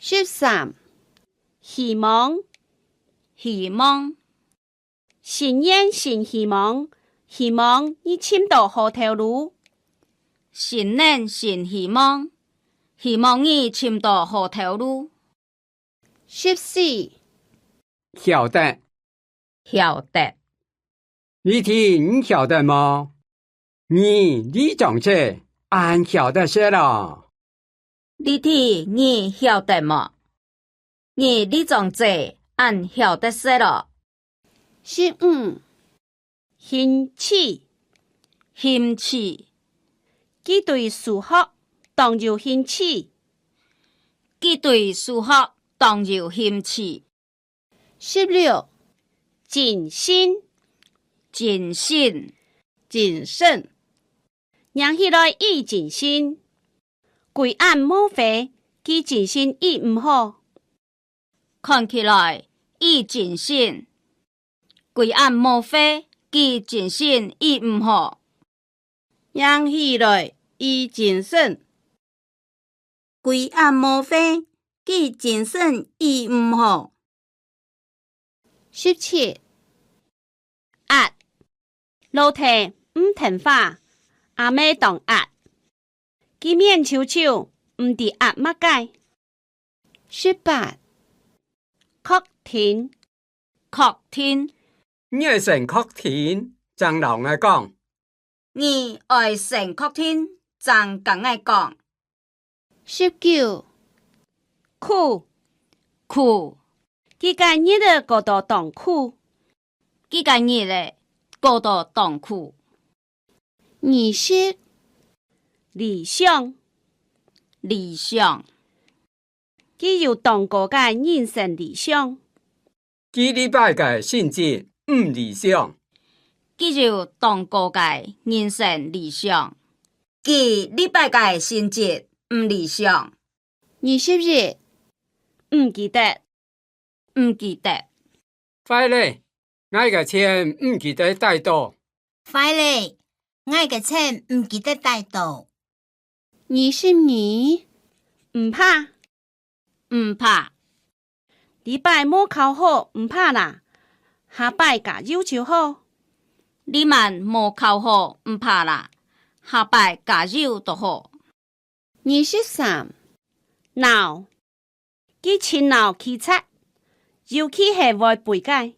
13. 希望希望新年新希望，希望你簽到好頭路。新年新希望，希望你簽到好頭路。14. 曉得，曉得，你聽曉得嗎？你總這俺曉得些了。你聽你曉得嗎？你總這俺曉得些了。15. 興趣興趣，佢對數學當有興趣。佢對數學當有興趣。16. 謹慎謹慎，謹慎，讓起來伊謹慎，規案無費，佢謹慎伊唔好。看起來伊謹慎，規案無費，佢謹慎伊唔好。讓起來伊謹慎，規案無費，佢謹慎伊唔好。17. 壓老體唔聽話，阿妹當壓，佢面悄悄唔知壓乜解。18. 確定確定，你係成確定，張老愛講。你愛成確定，張講愛講。19. 苦苦，佢個日的過度當苦。幾個日咧，過度當苦。20. 理想理想，佢有當過個人生理想。幾禮拜嘅性質唔理想，佢就當過嘅人生理想。佢禮拜嘅成績唔理想。 21. 唔記得唔記得，快咧，我嘅錢唔記得帶到。快咧，我嘅錢唔記得帶到。 22. 唔怕唔怕，禮拜冇考好唔怕啦，下擺加油就好。你們冇考好唔怕啦，下擺加油就好。 23. 鬧佢親鬧ขี้擦，尤其係會背解。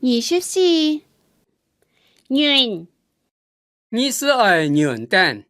24. 軟你是愛軟蛋，